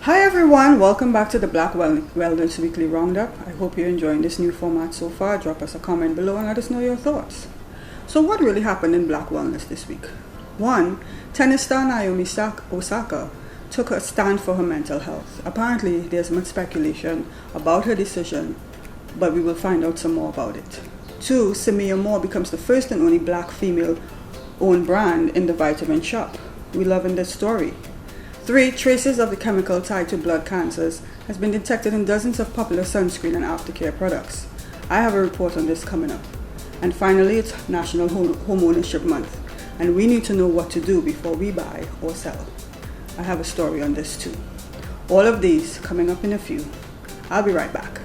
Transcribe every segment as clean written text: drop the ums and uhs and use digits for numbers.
Hi everyone, welcome back to the Black Wellness Weekly Roundup. I hope you're enjoying this new format so far. Drop us a comment below and let us know your thoughts. So what really happened in Black Wellness this week? 1. Tennis star Naomi Osaka took a stand for her mental health. Apparently there's much speculation about her decision, but we will find out some more about it. 2. Samia Gore becomes the first and only black female owned brand in the vitamin shop. We love in this story. 3. Traces of the chemical tied to blood cancers has been detected in dozens of popular sunscreen and aftercare products. I have a report on this coming up. And finally, it's National Homeownership Month, and we need to know what to do before we buy or sell. I have a story on this too. All of these coming up in a few. I'll be right back.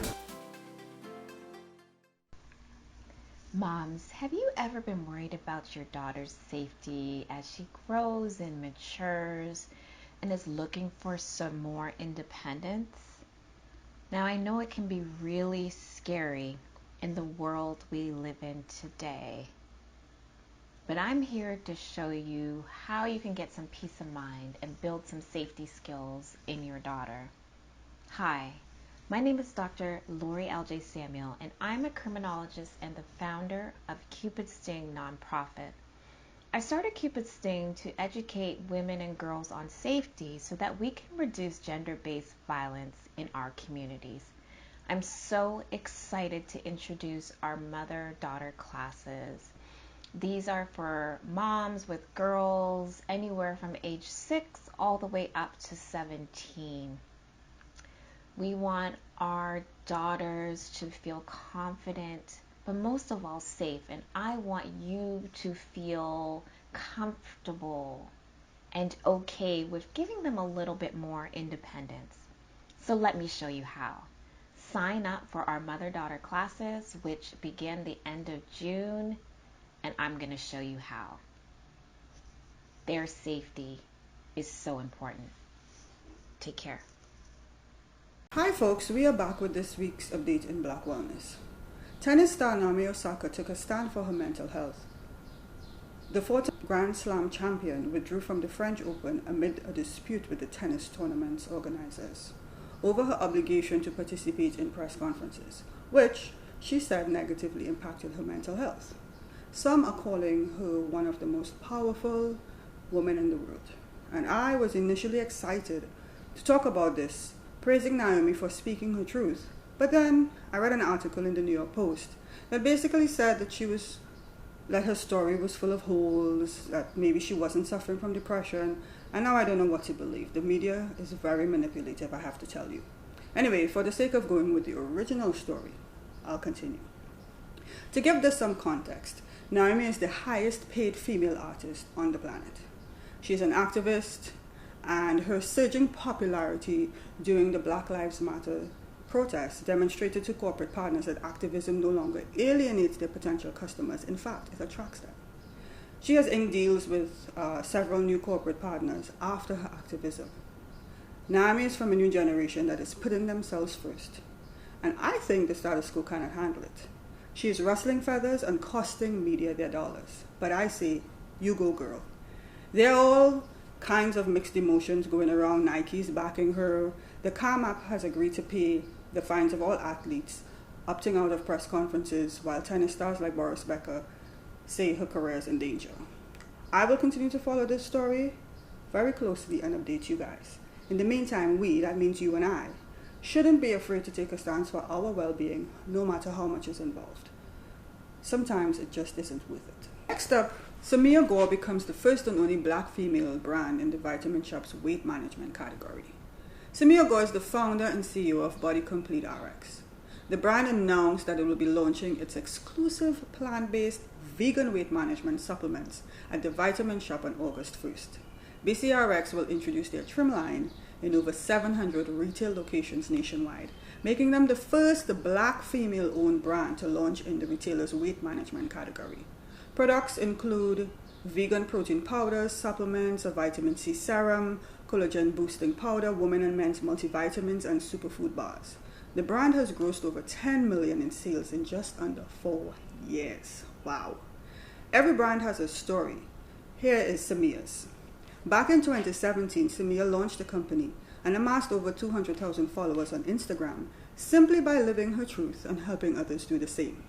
Moms, have you ever been worried about your daughter's safety as she grows and matures and is looking for some more independence? Now, I know it can be really scary in the world we live in today, but I'm here to show you how you can get some peace of mind and build some safety skills in your daughter. Hi, my name is Dr. Lori L.J. Samuel, and I'm a criminologist and the founder of Cupid Sting nonprofit. I started Cupid Sting to educate women and girls on safety so that we can reduce gender-based violence in our communities. I'm so excited to introduce our mother-daughter classes. These are for moms with girls anywhere from age 6 all the way up to 17. We want our daughters to feel confident, but most of all safe, and I want you to feel comfortable and okay with giving them a little bit more independence. So let me show you how. Sign up for our mother-daughter classes, which begin the end of June, and I'm going to show you how. Their safety is so important. Take care. Hi folks, we are back with this week's update in Black Wellness. Tennis star Naomi Osaka took a stand for her mental health. The 4th Grand Slam champion withdrew from the French Open amid a dispute with the tennis tournament's organizers over her obligation to participate in press conferences, which she said negatively impacted her mental health. Some are calling her one of the most powerful women in the world, and I was initially excited to talk about this, praising Naomi for speaking her truth. But then I read an article in the New York Post that basically said that her story was full of holes, that maybe she wasn't suffering from depression, and now I don't know what to believe. The media is very manipulative, I have to tell you. Anyway, for the sake of going with the original story, I'll continue. To give this some context, Naomi is the highest paid female artist on the planet. She's an activist, and her surging popularity during the Black Lives Matter protests demonstrated to corporate partners that activism no longer alienates their potential customers. In fact, it attracts them. She has inked deals with several new corporate partners after her activism. Naomi is from a new generation that is putting themselves first, and I think the status quo cannot handle it. She is rustling feathers and costing media their dollars. But I say, you go girl. There are all kinds of mixed emotions going around. Nike's backing her. The Calm app has agreed to pay the fines of all athletes opting out of press conferences, while tennis stars like Boris Becker say her career is in danger. I will continue to follow this story very closely and update you guys. In the meantime, we, that means you and I, shouldn't be afraid to take a stance for our well-being, no matter how much is involved. Sometimes it just isn't worth it. Next up, Samia Gore becomes the first and only black female brand in the vitamin shop's weight management category. Samia Gore is the founder and CEO of Body Complete RX. The brand announced that it will be launching its exclusive plant-based vegan weight management supplements at the vitamin shop on August 1st. BCRX will introduce their trim line in over 700 retail locations nationwide, making them the first black female-owned brand to launch in the retailer's weight management category. Products include vegan protein powders, supplements, a vitamin C serum, collagen boosting powder, women and men's multivitamins, and superfood bars. The brand has grossed over $10 million in sales in just under 4 years. Wow. Every brand has a story. Here is Samia's. Back in 2017, Samia launched the company and amassed over 200,000 followers on Instagram simply by living her truth and helping others do the same.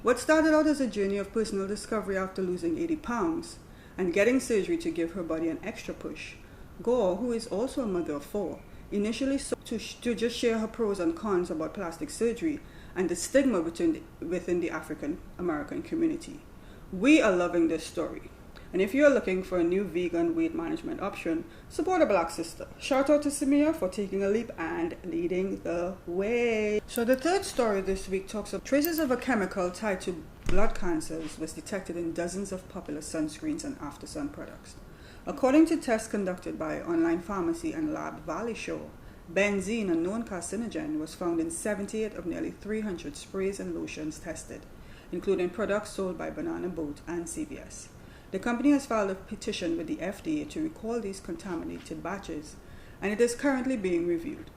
What started out as a journey of personal discovery after losing 80 pounds and getting surgery to give her body an extra push, Gore, who is also a mother of 4, initially sought to just share her pros and cons about plastic surgery and the stigma within the African American community. We are loving this story. And if you're looking for a new vegan weight management option, support a black sister. Shout out to Samia for taking a leap and leading the way. So the third story this week talks of traces of a chemical tied to blood cancers was detected in dozens of popular sunscreens and after sun products. According to tests conducted by online pharmacy and lab Valley Show, benzene, a known carcinogen, was found in 78 of nearly 300 sprays and lotions tested, including products sold by Banana Boat and CVS. The company has filed a petition with the FDA to recall these contaminated batches, and it is currently being reviewed.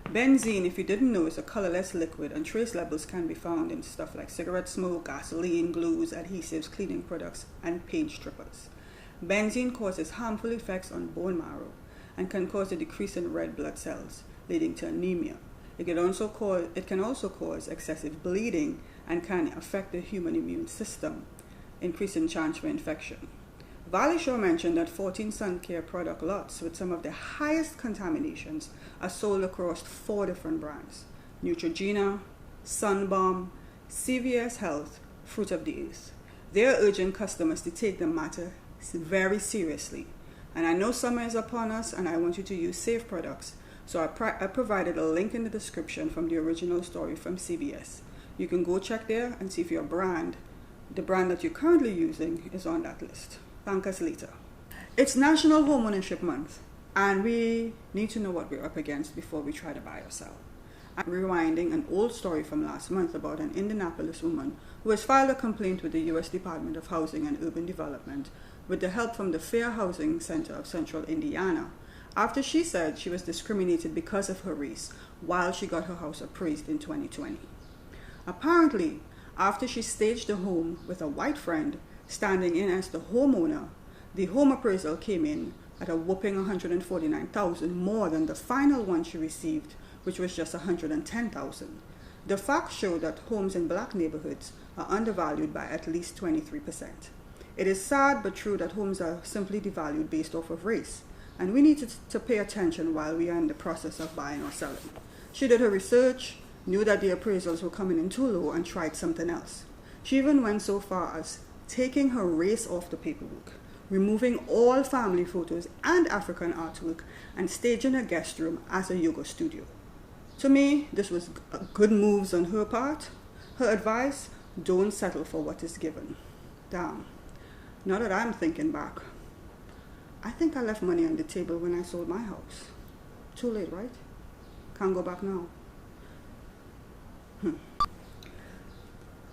Benzene, if you didn't know, is a colorless liquid, and trace levels can be found in stuff like cigarette smoke, gasoline, glues, adhesives, cleaning products, and paint strippers. Benzene causes harmful effects on bone marrow and can cause a decrease in red blood cells, leading to anemia. It can also cause excessive bleeding and can affect the human immune system, increasing chance for infection. Valley Show mentioned that 14 sun care product lots with some of the highest contaminations are sold across 4 different brands: Neutrogena, Sunbalm, CVS Health, Fruit of the Earth. They are urging customers to take the matter very seriously. And I know summer is upon us, and I want you to use safe products. So I provided a link in the description from the original story from CVS. You can go check there and see if your brand, the brand that you're currently using, is on that list. Thank us later. It's National Homeownership Month, and we need to know what we're up against before we try to buy or sell. I'm rewinding an old story from last month about an Indianapolis woman who has filed a complaint with the U.S. Department of Housing and Urban Development with the help from the Fair Housing Center of Central Indiana, after she said she was discriminated because of her race while she got her house appraised in 2020. Apparently, after she staged a home with a white friend standing in as the homeowner, the home appraisal came in at a whopping $149,000 more than the final one she received, which was just $110,000. The facts show that homes in black neighborhoods are undervalued by at least 23%. It is sad but true that homes are simply devalued based off of race, and we need to pay attention while we are in the process of buying or selling. She did her research, knew that the appraisals were coming in too low, and tried something else. She even went so far as taking her race off the paperwork, removing all family photos and African artwork, and staging a guest room as a yoga studio. To me, this was good moves on her part. Her advice: don't settle for what is given. Damn. Now that I'm thinking back, I think I left money on the table when I sold my house. Too late, right? Can't go back now.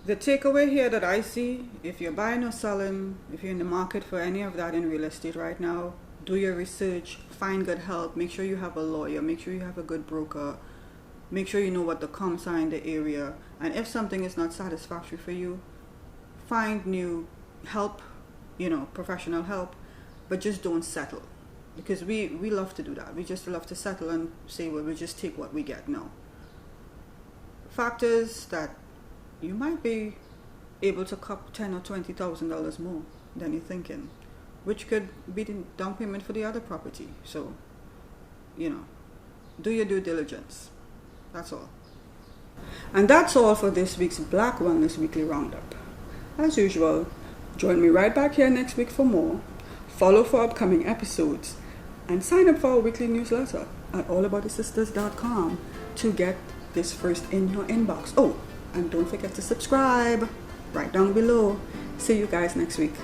The takeaway here that I see, if you're buying or selling, if you're in the market for any of that in real estate right now, do your research, find good help, make sure you have a lawyer, make sure you have a good broker, make sure you know what the comps are in the area, and if something is not satisfactory for you, find new help, professional help, but just don't settle. Because we love to do that. We just love to settle and say, well, we'll just take what we get. No. Fact is that you might be able to cop $10,000 or $20,000 more than you're thinking, which could be the down payment for the other property. So, do your due diligence. That's all. And that's all for this week's Black Wellness Weekly Roundup. As usual, join me right back here next week for more. Follow for upcoming episodes, and sign up for our weekly newsletter at allaboutthesisters.com to get this first in your inbox. Oh, and don't forget to subscribe right down below. See you guys next week.